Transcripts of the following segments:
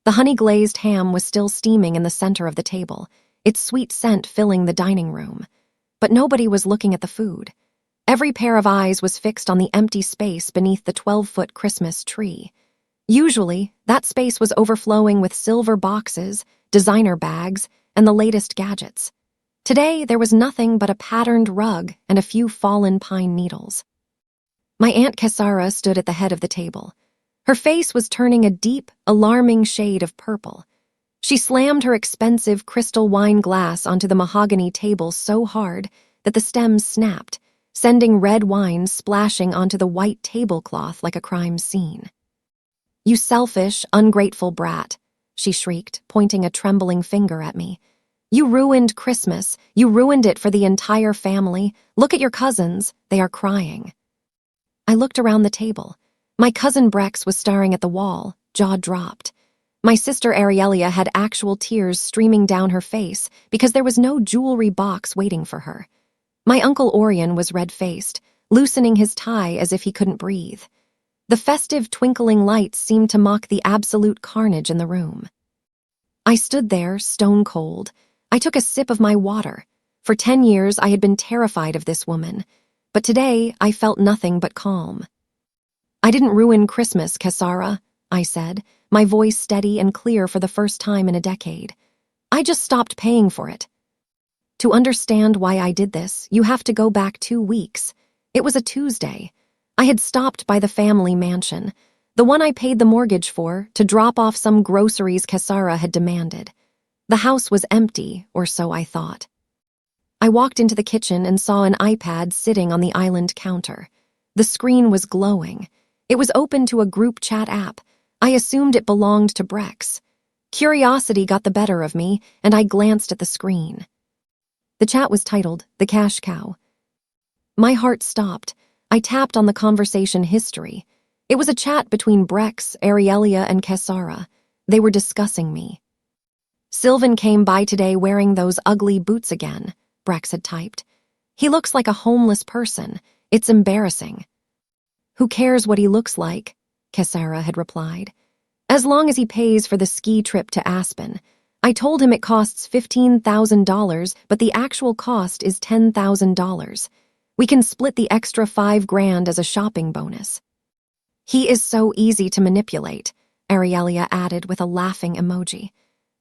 The honey-glazed ham was still steaming in the center of the table, its sweet scent filling the dining room. But nobody was looking at the food. Every pair of eyes was fixed on the empty space beneath the 12-foot Christmas tree. Usually, that space was overflowing with silver boxes, designer bags, and the latest gadgets. Today, there was nothing but a patterned rug and a few fallen pine needles. My Aunt Kesara stood at the head of the table. Her face was turning a deep, alarming shade of purple. She slammed her expensive crystal wine glass onto the mahogany table so hard that the stems snapped, sending red wine splashing onto the white tablecloth like a crime scene. "You selfish, ungrateful brat," she shrieked, pointing a trembling finger at me. "You ruined Christmas. You ruined it for the entire family. Look at your cousins. They are crying." I looked around the table. My cousin Brex was staring at the wall, jaw dropped. My sister Arielia had actual tears streaming down her face because there was no jewelry box waiting for her. My Uncle Orion was red-faced, loosening his tie as if he couldn't breathe. The festive twinkling lights seemed to mock the absolute carnage in the room. I stood there, stone cold. I took a sip of my water. For 10 years, I had been terrified of this woman, but today I felt nothing but calm. "I didn't ruin Christmas, Kesara," I said, my voice steady and clear for the first time in a decade. "I just stopped paying for it." To understand why I did this, you have to go back 2 weeks. It was a Tuesday. I had stopped by the family mansion, the one I paid the mortgage for, to drop off some groceries Kesara had demanded. The house was empty, or so I thought. I walked into the kitchen and saw an iPad sitting on the island counter. The screen was glowing. It was open to a group chat app. I assumed it belonged to Brex. Curiosity got the better of me, and I glanced at the screen. The chat was titled, "The Cash Cow." My heart stopped. I tapped on the conversation history. It was a chat between Brex, Arielia, and Kesara. They were discussing me. "Sylvan came by today wearing those ugly boots again," Brex had typed. "He looks like a homeless person. It's embarrassing." "Who cares what he looks like?" Kesara had replied. "As long as he pays for the ski trip to Aspen. I told him it costs $15,000, but the actual cost is $10,000. We can split the extra $5,000 as a shopping bonus." "He is so easy to manipulate," Arielia added with a laughing emoji.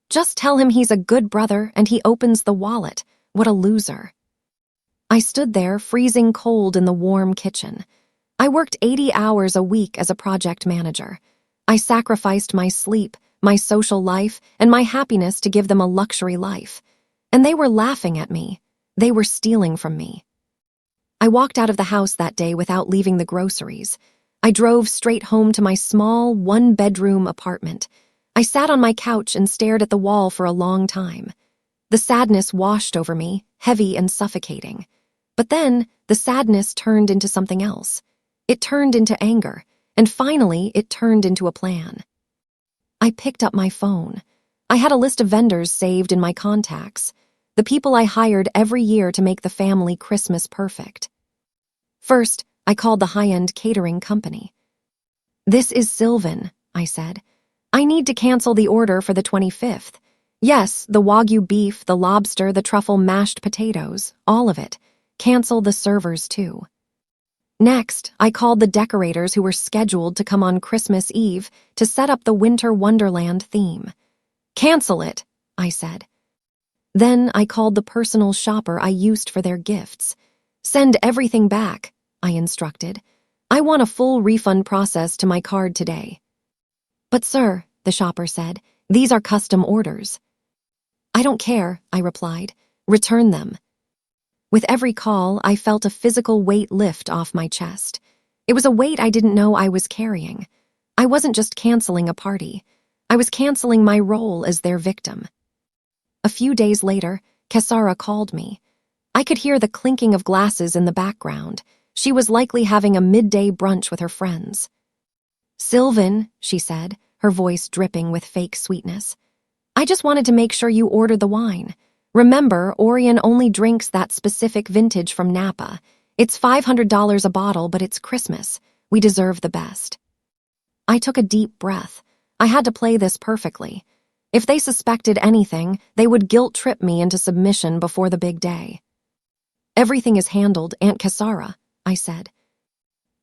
"Just tell him he's a good brother and he opens the wallet. What a loser." I stood there, freezing cold in the warm kitchen. I worked 80 hours a week as a project manager. I sacrificed my sleep, my social life, and my happiness to give them a luxury life. And they were laughing at me. They were stealing from me. I walked out of the house that day without leaving the groceries. I drove straight home to my small, one-bedroom apartment. I sat on my couch and stared at the wall for a long time. The sadness washed over me, heavy and suffocating. But then, the sadness turned into something else. It turned into anger, and finally, it turned into a plan. I picked up my phone. I had a list of vendors saved in my contacts, the people I hired every year to make the family Christmas perfect. First, I called the high-end catering company. "This is Sylvan," I said. "I need to cancel the order for the 25th. Yes, the Wagyu beef, the lobster, the truffle mashed potatoes, all of it. Cancel the servers, too." Next, I called the decorators who were scheduled to come on Christmas Eve to set up the Winter Wonderland theme. "Cancel it," I said. Then I called the personal shopper I used for their gifts. "Send everything back," I instructed. "I want a full refund process to my card today." "But sir," the shopper said, "these are custom orders." "I don't care," I replied. "Return them." With every call, I felt a physical weight lift off my chest. It was a weight I didn't know I was carrying. I wasn't just canceling a party. I was canceling my role as their victim. A few days later, Kesara called me. I could hear the clinking of glasses in the background. She was likely having a midday brunch with her friends. "Sylvan," she said, her voice dripping with fake sweetness. "I just wanted to make sure you ordered the wine. Remember, Orion only drinks that specific vintage from Napa. It's $500 a bottle, but it's Christmas. We deserve the best." I took a deep breath. I had to play this perfectly. If they suspected anything, they would guilt-trip me into submission before the big day. "Everything is handled, Aunt Cassara," I said.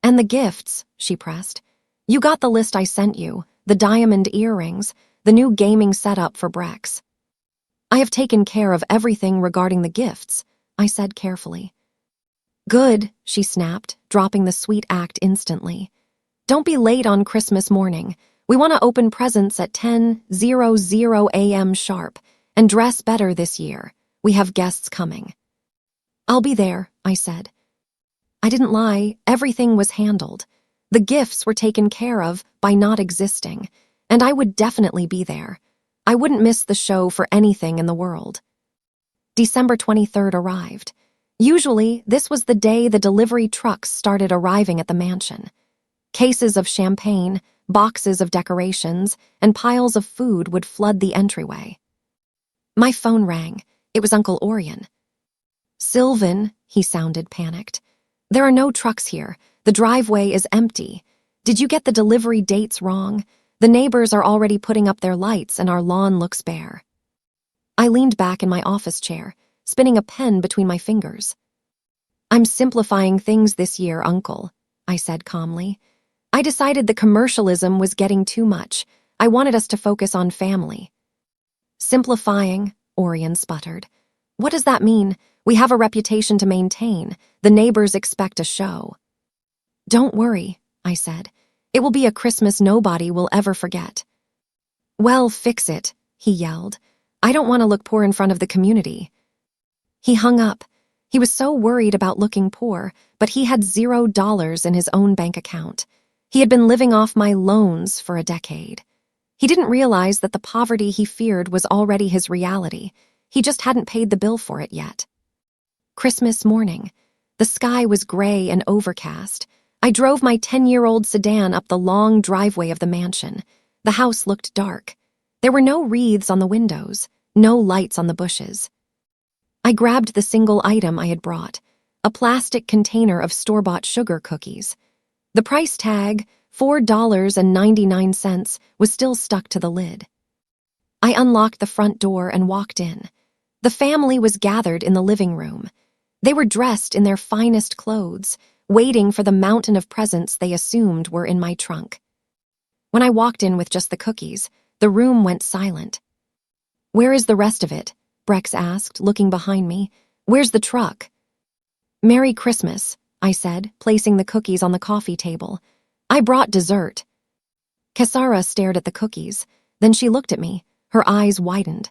"And the gifts," she pressed. "You got the list I sent you, the diamond earrings, the new gaming setup for Brex." "I have taken care of everything regarding the gifts," I said carefully. "Good," she snapped, dropping the sweet act instantly. "Don't be late on Christmas morning. We want to open presents at 10:00 a.m. sharp, and dress better this year. We have guests coming." "I'll be there," I said. I didn't lie, everything was handled. The gifts were taken care of by not existing, and I would definitely be there. I wouldn't miss the show for anything in the world. December 23rd arrived. Usually, this was the day the delivery trucks started arriving at the mansion. Cases of champagne, boxes of decorations, and piles of food would flood the entryway. My phone rang. It was Uncle Orion. "Sylvan," he sounded panicked. "There are no trucks here. The driveway is empty. Did you get the delivery dates wrong? The neighbors are already putting up their lights and our lawn looks bare." I leaned back in my office chair, spinning a pen between my fingers. "I'm simplifying things this year, Uncle," I said calmly. "I decided the commercialism was getting too much. I wanted us to focus on family." "Simplifying," Orion sputtered. "What does that mean? We have a reputation to maintain. The neighbors expect a show." "Don't worry," I said. "It will be a Christmas nobody will ever forget." "Well, fix it," he yelled. "I don't want to look poor in front of the community." He hung up. He was so worried about looking poor, but he had $0 in his own bank account. He had been living off my loans for a decade. He didn't realize that the poverty he feared was already his reality. He just hadn't paid the bill for it yet. Christmas morning. The sky was gray and overcast. I drove my 10-year-old sedan up the long driveway of the mansion. The house looked dark. There were no wreaths on the windows, no lights on the bushes. I grabbed the single item I had brought, a plastic container of store-bought sugar cookies. The price tag, $4.99, was still stuck to the lid. I unlocked the front door and walked in. The family was gathered in the living room. They were dressed in their finest clothes, waiting for the mountain of presents they assumed were in my trunk. When I walked in with just the cookies, the room went silent. "Where is the rest of it?" Brex asked, looking behind me. "Where's the truck?" "Merry Christmas," I said, placing the cookies on the coffee table. "I brought dessert." Cassara stared at the cookies. Then she looked at me. Her eyes widened.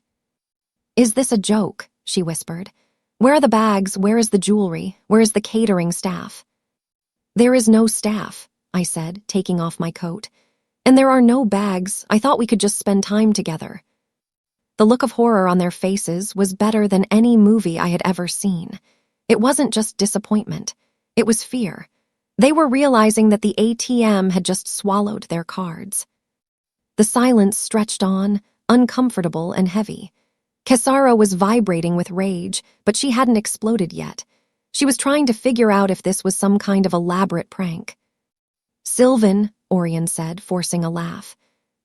"Is this a joke?" she whispered. "Where are the bags? Where is the jewelry? Where is the catering staff?" "There is no staff," I said, taking off my coat. "And there are no bags. I thought we could just spend time together." The look of horror on their faces was better than any movie I had ever seen. It wasn't just disappointment. It was fear. They were realizing that the ATM had just swallowed their cards. The silence stretched on, uncomfortable and heavy. Cassara was vibrating with rage, but she hadn't exploded yet. She was trying to figure out if this was some kind of elaborate prank. "Sylvan," Orion said, forcing a laugh.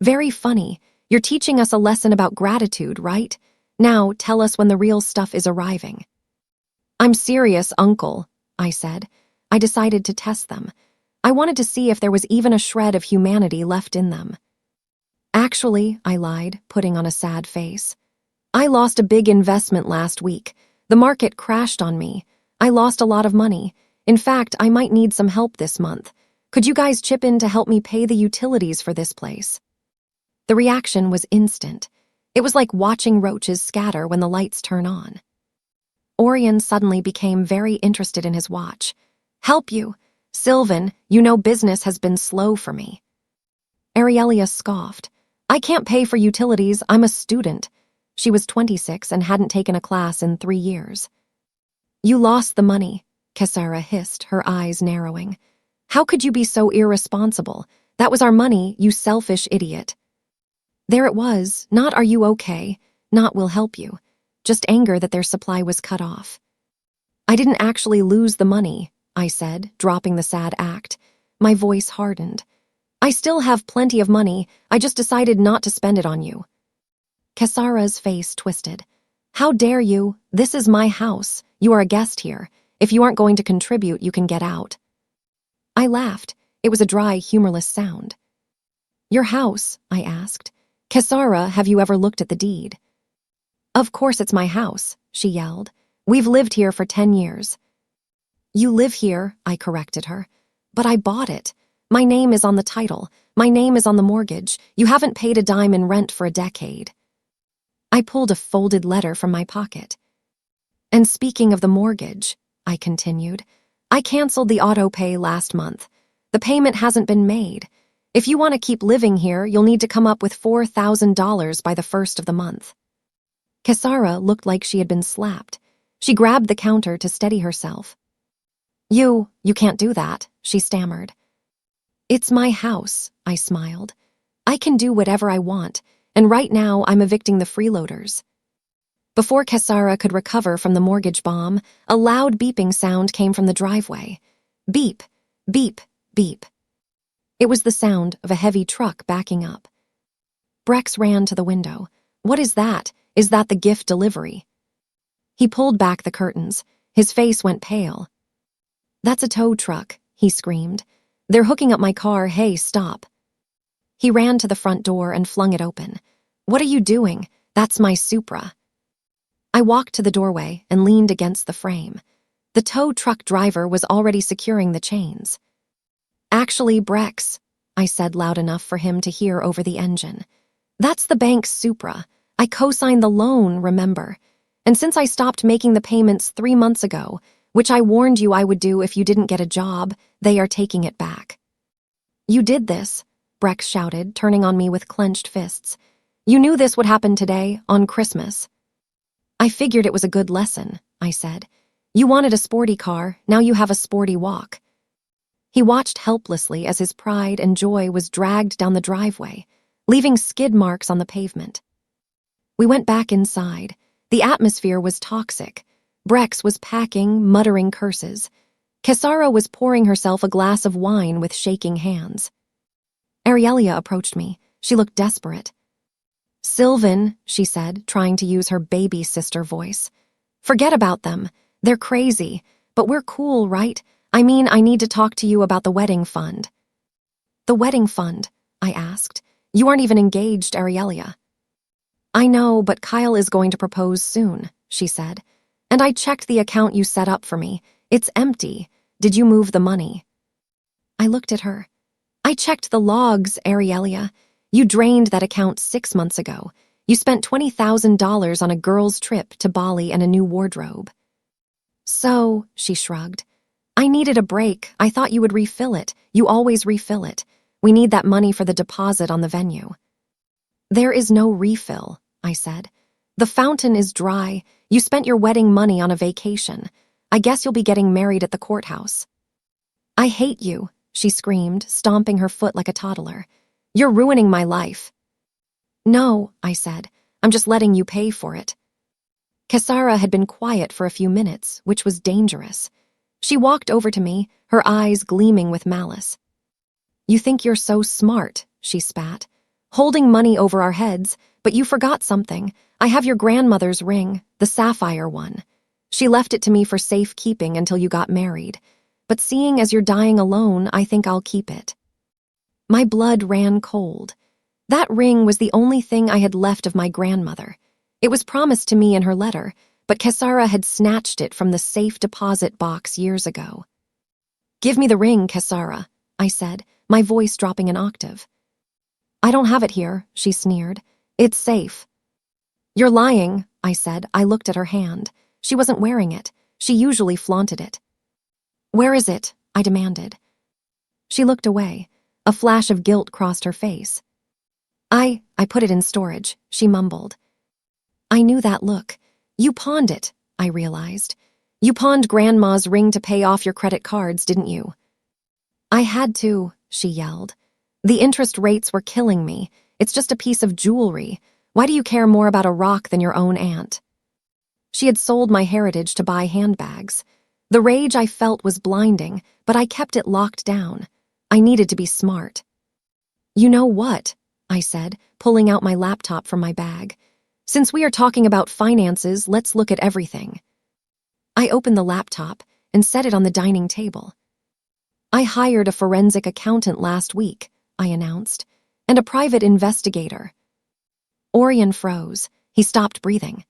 "Very funny. You're teaching us a lesson about gratitude, right? Now tell us when the real stuff is arriving." "I'm serious, Uncle," I said. I decided to test them. I wanted to see if there was even a shred of humanity left in them. "Actually," I lied, putting on a sad face. "I lost a big investment last week. The market crashed on me. I lost a lot of money. In fact, I might need some help this month. Could you guys chip in to help me pay the utilities for this place?" The reaction was instant. It was like watching roaches scatter when the lights turn on. Orion suddenly became very interested in his watch. "Help you? Sylvan, you know business has been slow for me." Arielia scoffed. "I can't pay for utilities, I'm a student." She was 26 and hadn't taken a class in 3 years. "You lost the money," Cassara hissed, her eyes narrowing. "How could you be so irresponsible? That was our money, you selfish idiot." There it was, not "are you okay?" Not "we'll help you." Just anger that their supply was cut off. "I didn't actually lose the money," I said, dropping the sad act. My voice hardened. I still have plenty of money, I just decided not to spend it on you. Kesara's face twisted. How dare you? This is my house. You are a guest here. If you aren't going to contribute, you can get out. I laughed. It was a dry, humorless sound. Your house, I asked. Kesara, have you ever looked at the deed? Of course it's my house, she yelled. We've lived here for 10 years. You live here, I corrected her. But I bought it. My name is on the title. My name is on the mortgage. You haven't paid a dime in rent for a decade. I pulled a folded letter from my pocket. And speaking of the mortgage, I continued, I canceled the auto pay last month. The payment hasn't been made. If you want to keep living here, you'll need to come up with $4,000 by the first of the month. Kesara looked like she had been slapped. She grabbed the counter to steady herself. You can't do that, she stammered. It's my house, I smiled. I can do whatever I want, and right now I'm evicting the freeloaders. Before Kesara could recover from the mortgage bomb, a loud beeping sound came from the driveway. Beep, beep, beep. It was the sound of a heavy truck backing up. Brex ran to the window. What is that? Is that the gift delivery? He pulled back the curtains. His face went pale. That's a tow truck, he screamed. They're hooking up my car. Hey, stop. He ran to the front door and flung it open. What are you doing? That's my Supra. I walked to the doorway and leaned against the frame. The tow truck driver was already securing the chains. Actually, Brex, I said loud enough for him to hear over the engine. That's the bank's Supra. I co-signed the loan, remember? And since I stopped making the payments 3 months ago, which I warned you I would do if you didn't get a job, they are taking it back. You did this, Brex shouted, turning on me with clenched fists. You knew this would happen today, on Christmas. I figured it was a good lesson, I said. You wanted a sporty car, now you have a sporty walk. He watched helplessly as his pride and joy was dragged down the driveway, leaving skid marks on the pavement. We went back inside. The atmosphere was toxic. Brex was packing, muttering curses. Kesara was pouring herself a glass of wine with shaking hands. Arielia approached me. She looked desperate. Sylvan, she said, trying to use her baby sister voice. Forget about them. They're crazy. But we're cool, right? I mean, I need to talk to you about the wedding fund. The wedding fund? I asked. You aren't even engaged, Arielia. I know, but Kyle is going to propose soon, she said. And I checked the account you set up for me. It's empty. Did you move the money? I looked at her. I checked the logs, Arielia. You drained that account 6 months ago. You spent $20,000 on a girl's trip to Bali and a new wardrobe. So, she shrugged. I needed a break. I thought you would refill it. You always refill it. We need that money for the deposit on the venue. There is no refill, I said. The fountain is dry. You spent your wedding money on a vacation. I guess you'll be getting married at the courthouse. I hate you, she screamed, stomping her foot like a toddler. You're ruining my life. No, I said. I'm just letting you pay for it. Kesara had been quiet for a few minutes, which was dangerous. She walked over to me, her eyes gleaming with malice. You think you're so smart, she spat. Holding money over our heads, but you forgot something. I have your grandmother's ring, the sapphire one. She left it to me for safekeeping until you got married. But seeing as you're dying alone, I think I'll keep it. My blood ran cold. That ring was the only thing I had left of my grandmother. It was promised to me in her letter, but Kesara had snatched it from the safe deposit box years ago. Give me the ring, Kesara, I said, my voice dropping an octave. I don't have it here, she sneered. It's safe. You're lying, I said. I looked at her hand. She wasn't wearing it. She usually flaunted it. Where is it? I demanded. She looked away. A flash of guilt crossed her face. I put it in storage, she mumbled. I knew that look. You pawned it, I realized. You pawned Grandma's ring to pay off your credit cards, didn't you? I had to, she yelled. The interest rates were killing me. It's just a piece of jewelry. Why do you care more about a rock than your own aunt? She had sold my heritage to buy handbags. The rage I felt was blinding, but I kept it locked down. I needed to be smart. You know what? I said, pulling out my laptop from my bag. Since we are talking about finances, let's look at everything. I opened the laptop and set it on the dining table. I hired a forensic accountant last week, I announced, and a private investigator. Orion froze. He stopped breathing.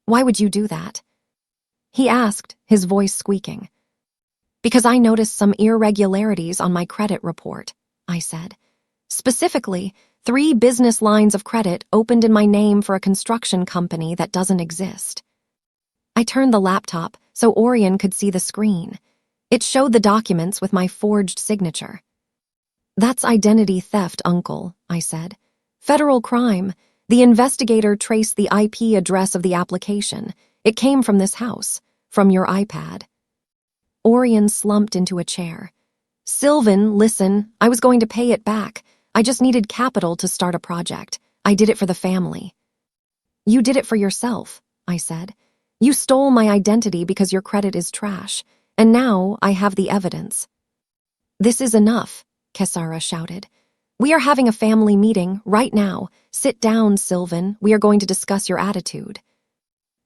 Why would you do that? He asked, his voice squeaking. Because I noticed some irregularities on my credit report, I said. Specifically, 3 business lines of credit opened in my name for a construction company that doesn't exist. I turned the laptop so Orion could see the screen. It showed the documents with my forged signature. That's identity theft, Uncle, I said. Federal crime. The investigator traced the IP address of the application. It came from this house, from your iPad. Orion slumped into a chair. Sylvan, listen, I was going to pay it back. I just needed capital to start a project. I did it for the family. You did it for yourself, I said. You stole my identity because your credit is trash, and now I have the evidence. This is enough, Kesara shouted. We are having a family meeting right now. Sit down, Sylvan. We are going to discuss your attitude.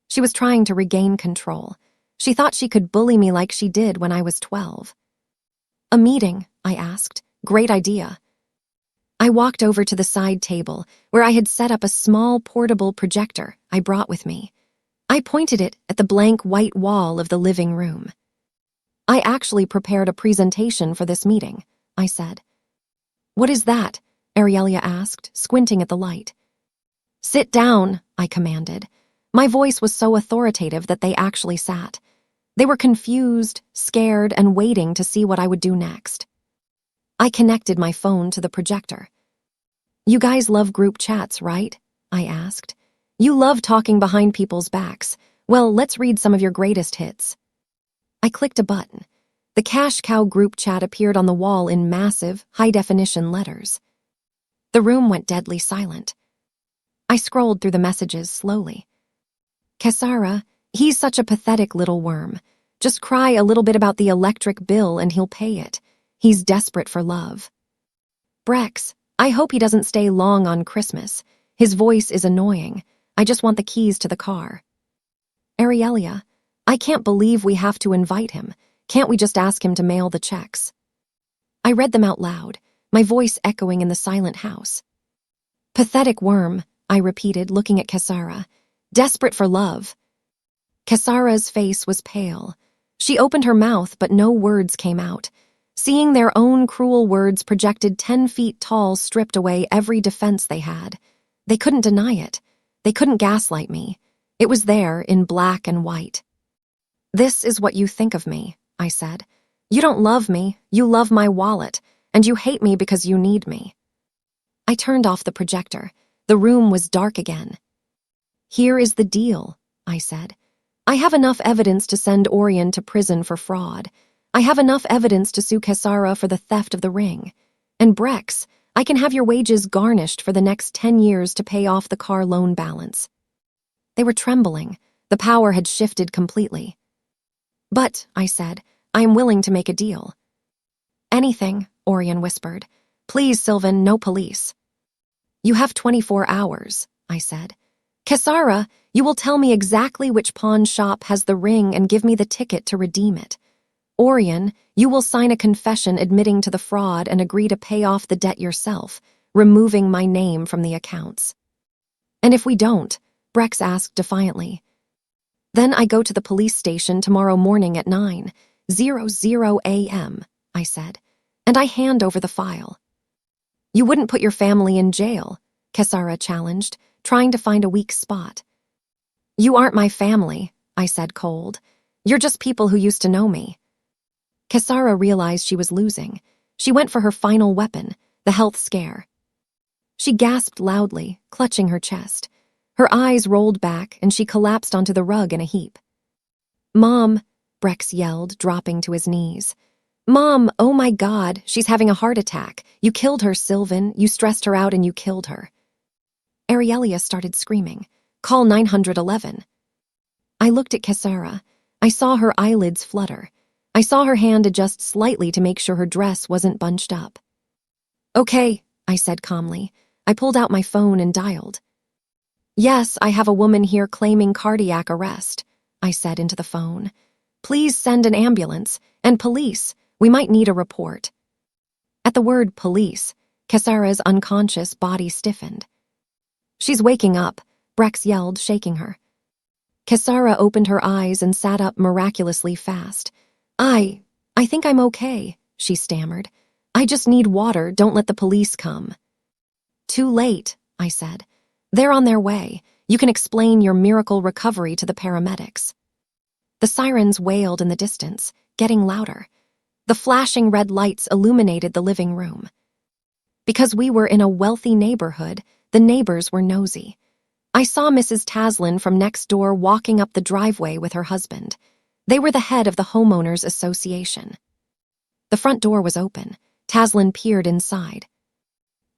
She was trying to regain control. She thought she could bully me like she did when I was 12. A meeting, I asked. Great idea. I walked over to the side table where I had set up a small portable projector I brought with me. I pointed it at the blank white wall of the living room. I actually prepared a presentation for this meeting, I said. What is that? Arielia asked, squinting at the light. Sit down, I commanded. My voice was so authoritative that they actually sat. They were confused, scared, and waiting to see what I would do next. I connected my phone to the projector. You guys love group chats, right? I asked. You love talking behind people's backs. Well, let's read some of your greatest hits. I clicked a button. The Cash Cow group chat appeared on the wall in massive, high-definition letters. The room went deadly silent. I scrolled through the messages slowly. Kesara, he's such a pathetic little worm. Just cry a little bit about the electric bill and he'll pay it. He's desperate for love. Brex, I hope he doesn't stay long on Christmas. His voice is annoying. I just want the keys to the car. Arielia, I can't believe we have to invite him. Can't we just ask him to mail the checks? I read them out loud, my voice echoing in the silent house. Pathetic worm, I repeated, looking at Kesara. Desperate for love. Kesara's face was pale. She opened her mouth, but no words came out. Seeing their own cruel words projected 10 feet tall stripped away every defense they had. They couldn't deny it. They couldn't gaslight me. It was there in black and white. This is what you think of me, I said. You don't love me, you love my wallet, and you hate me because you need me. I turned off the projector. The room was dark again. Here is the deal, I said. I have enough evidence to send Orion to prison for fraud. I have enough evidence to sue Kesara for the theft of the ring. And Brex, I can have your wages garnished for the next 10 years to pay off the car loan balance. They were trembling. The power had shifted completely. But, I said, I am willing to make a deal. Anything, Orion whispered. Please, Sylvan, no police. You have 24 hours, I said. Kesara, you will tell me exactly which pawn shop has the ring and give me the ticket to redeem it. Orion, you will sign a confession admitting to the fraud and agree to pay off the debt yourself, removing my name from the accounts. And if we don't, Brex asked defiantly. Then I go to the police station tomorrow morning at 9:00 a.m., I said, and I hand over the file. You wouldn't put your family in jail, Kesara challenged, trying to find a weak spot. You aren't my family, I said cold. You're just people who used to know me. Kesara realized she was losing. She went for her final weapon, the health scare. She gasped loudly, clutching her chest. Her eyes rolled back and she collapsed onto the rug in a heap. Mom, Brex yelled, dropping to his knees. Mom, oh my God, she's having a heart attack. You killed her, Sylvan. You stressed her out and you killed her. Arielia started screaming. Call 911. I looked at Kesara. I saw her eyelids flutter. I saw her hand adjust slightly to make sure her dress wasn't bunched up. Okay, I said calmly. I pulled out my phone and dialed. Yes, I have a woman here claiming cardiac arrest, I said into the phone. Please send an ambulance, and police. We might need a report. At the word police, Kesara's unconscious body stiffened. She's waking up, Brex yelled, shaking her. Kesara opened her eyes and sat up miraculously fast. I think I'm okay, she stammered. I just need water, don't let the police come. Too late, I said. They're on their way. You can explain your miracle recovery to the paramedics. The sirens wailed in the distance, getting louder. The flashing red lights illuminated the living room. Because we were in a wealthy neighborhood, the neighbors were nosy. I saw Mrs. Taslin from next door walking up the driveway with her husband. They were the head of the homeowners association. The front door was open. Taslin peered inside.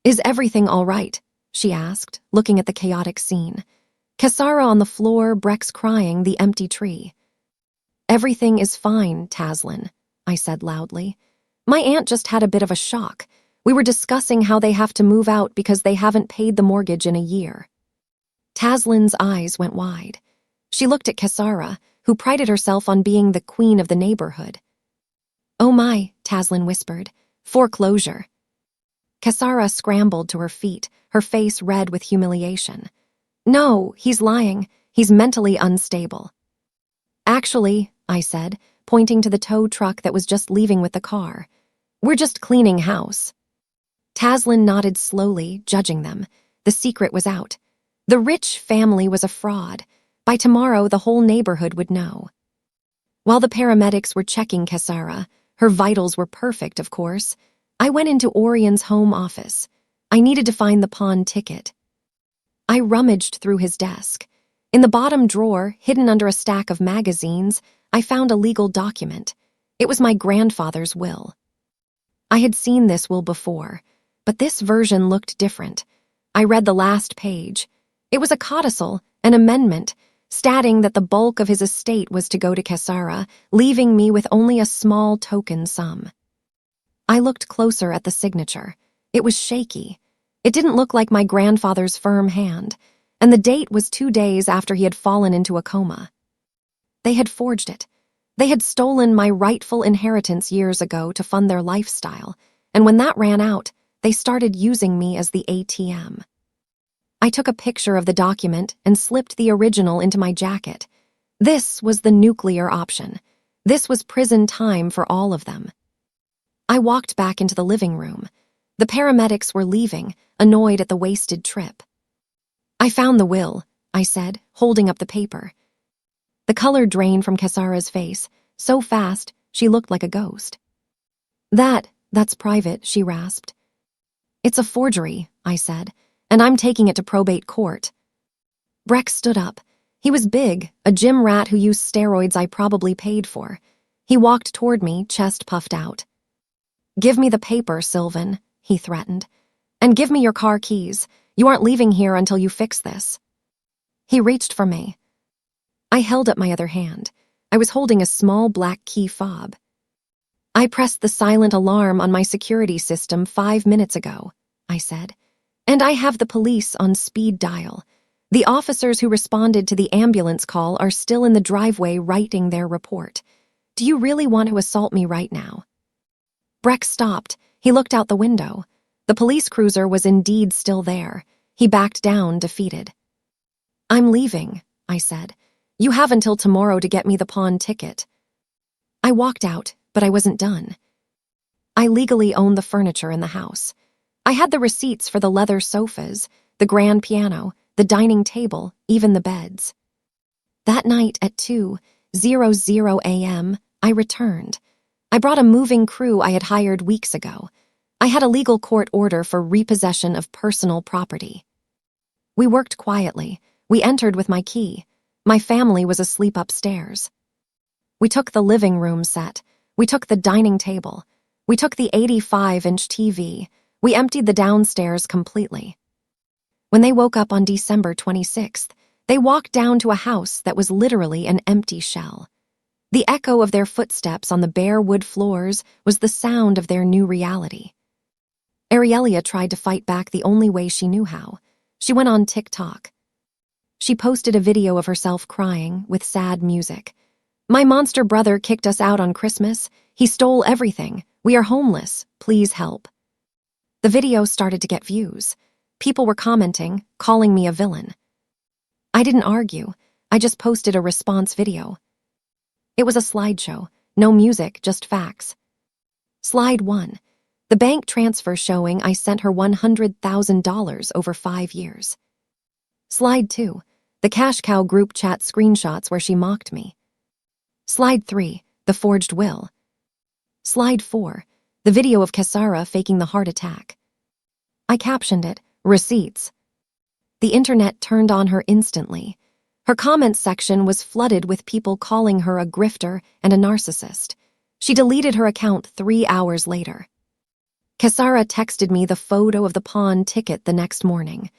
Is everything all right? She asked, looking at the chaotic scene. Kesara on the floor, Brex crying, the empty tree. Everything is fine, Taslin, I said loudly. My aunt just had a bit of a shock. We were discussing how they have to move out because they haven't paid the mortgage in a year. Taslin's eyes went wide. She looked at Kesara, who prided herself on being the queen of the neighborhood. Oh my, Taslin whispered. Foreclosure. Kesara scrambled to her feet, her face red with humiliation. No, he's lying. He's mentally unstable. Actually, I said, pointing to the tow truck that was just leaving with the car. We're just cleaning house. Taslin nodded slowly, judging them. The secret was out. The rich family was a fraud. By tomorrow, the whole neighborhood would know. While the paramedics were checking Kesara, her vitals were perfect, of course, I went into Orion's home office. I needed to find the pawn ticket. I rummaged through his desk. In the bottom drawer, hidden under a stack of magazines, I found a legal document. It was my grandfather's will. I had seen this will before, but this version looked different. I read the last page. It was a codicil, an amendment, stating that the bulk of his estate was to go to Kesara, leaving me with only a small token sum. I looked closer at the signature. It was shaky. It didn't look like my grandfather's firm hand, and the date was 2 days after he had fallen into a coma. They had forged it. They had stolen my rightful inheritance years ago to fund their lifestyle, and when that ran out, they started using me as the ATM. I took a picture of the document and slipped the original into my jacket. This was the nuclear option. This was prison time for all of them. I walked back into the living room. The paramedics were leaving, annoyed at the wasted trip. I found the will, I said, holding up the paper. The color drained from Kesara's face, so fast she looked like a ghost. That's private, she rasped. It's a forgery, I said, and I'm taking it to probate court. Brex stood up. He was big, a gym rat who used steroids I probably paid for. He walked toward me, chest puffed out. Give me the paper, Sylvan, he threatened. And give me your car keys. You aren't leaving here until you fix this. He reached for me. I held up my other hand. I was holding a small black key fob. I pressed the silent alarm on my security system 5 minutes ago, I said. And I have the police on speed dial. The officers who responded to the ambulance call are still in the driveway writing their report. Do you really want to assault me right now? Brex stopped. He looked out the window. The police cruiser was indeed still there. He backed down, defeated. I'm leaving, I said. You have until tomorrow to get me the pawn ticket. I walked out, but I wasn't done. I legally owned the furniture in the house. I had the receipts for the leather sofas, the grand piano, the dining table, even the beds. That night at 2:00 a.m., I returned. I brought a moving crew I had hired weeks ago. I had a legal court order for repossession of personal property. We worked quietly. We entered with my key. My family was asleep upstairs. We took the living room set. We took the dining table. We took the 85-inch TV. We emptied the downstairs completely. When they woke up on December 26th, they walked down to a house that was literally an empty shell. The echo of their footsteps on the bare wood floors was the sound of their new reality. Arielia tried to fight back the only way she knew how. She went on TikTok. She posted a video of herself crying with sad music. "My monster brother kicked us out on Christmas. He stole everything. We are homeless. Please help." The video started to get views. People were commenting, calling me a villain. I didn't argue. I just posted a response video. It was a slideshow. No music, just facts. Slide 1. The bank transfer showing I sent her $100,000 over 5 years. Slide 2. The Cash Cow group chat screenshots where she mocked me. Slide 3. The forged will. Slide 4. The video of Kesara faking the heart attack. I captioned it, "Receipts." The internet turned on her instantly. Her comments section was flooded with people calling her a grifter and a narcissist. She deleted her account 3 hours later. Kesara texted me the photo of the pawn ticket the next morning.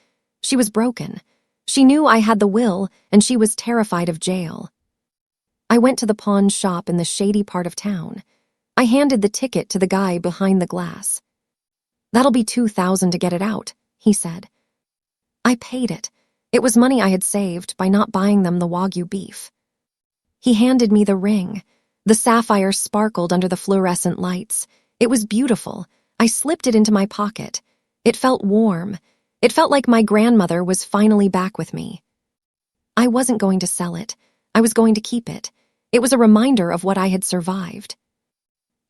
She was broken. She knew I had the will, and she was terrified of jail. I went to the pawn shop in the shady part of town. I handed the ticket to the guy behind the glass. "That'll be $2,000 to get it out," he said. I paid it. It was money I had saved by not buying them the Wagyu beef. He handed me the ring. The sapphire sparkled under the fluorescent lights. It was beautiful. I slipped it into my pocket. It felt warm. It felt like my grandmother was finally back with me. I wasn't going to sell it. I was going to keep it. It was a reminder of what I had survived.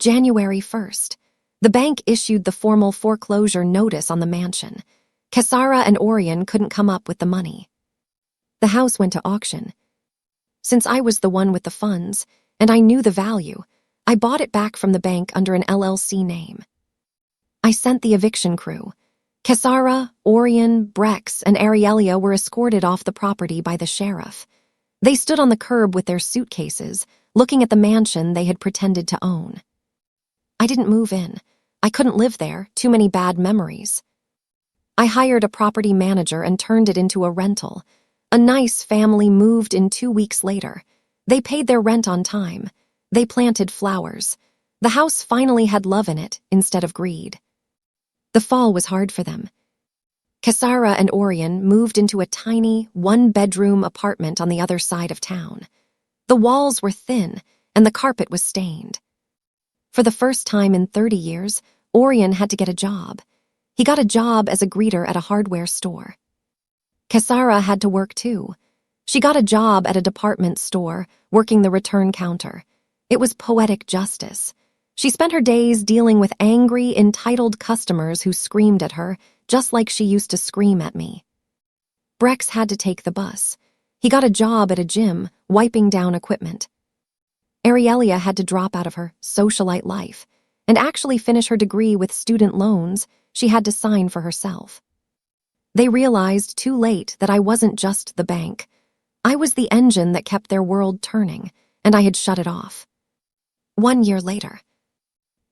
January 1st. The bank issued the formal foreclosure notice on the mansion. Kesara and Orion couldn't come up with the money. The house went to auction. Since I was the one with the funds, and I knew the value, I bought it back from the bank under an LLC name. I sent the eviction crew. Kesara, Orion, Brex, and Arielia were escorted off the property by the sheriff. They stood on the curb with their suitcases, looking at the mansion they had pretended to own. I didn't move in. I couldn't live there, too many bad memories. I hired a property manager and turned it into a rental. A nice family moved in 2 weeks later. They paid their rent on time. They planted flowers. The house finally had love in it instead of greed. The fall was hard for them. Kesara and Orion moved into a tiny, one-bedroom apartment on the other side of town. The walls were thin, and the carpet was stained. For the first time in 30 years, Orion had to get a job. He got a job as a greeter at a hardware store. Kesara had to work too. She got a job at a department store, working the return counter. It was poetic justice. She spent her days dealing with angry, entitled customers who screamed at her, just like she used to scream at me. Brex had to take the bus. He got a job at a gym, wiping down equipment. Arielia had to drop out of her socialite life and actually finish her degree with student loans she had to sign for herself. They realized too late that I wasn't just the bank. I was the engine that kept their world turning, and I had shut it off. 1 year later.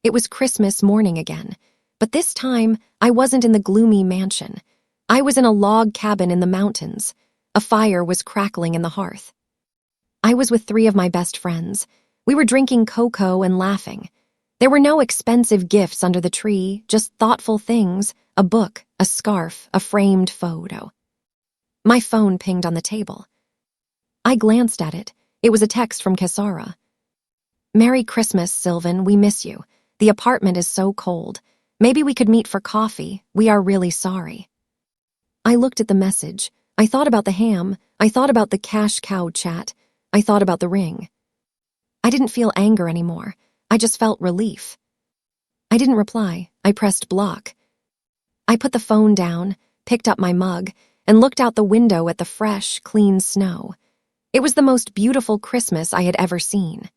It was Christmas morning again, but this time I wasn't in the gloomy mansion. I was in a log cabin in the mountains. A fire was crackling in the hearth. I was with 3 of my best friends. We were drinking cocoa and laughing. There were no expensive gifts under the tree, just thoughtful things, a book, a scarf, a framed photo. My phone pinged on the table. I glanced at it. It was a text from Kesara. "Merry Christmas, Sylvan, we miss you. The apartment is so cold. Maybe we could meet for coffee. We are really sorry." I looked at the message. I thought about the ham. I thought about the Cash Cow chat. I thought about the ring. I didn't feel anger anymore. I just felt relief. I didn't reply. I pressed block. I put the phone down, picked up my mug, and looked out the window at the fresh, clean snow. It was the most beautiful Christmas I had ever seen.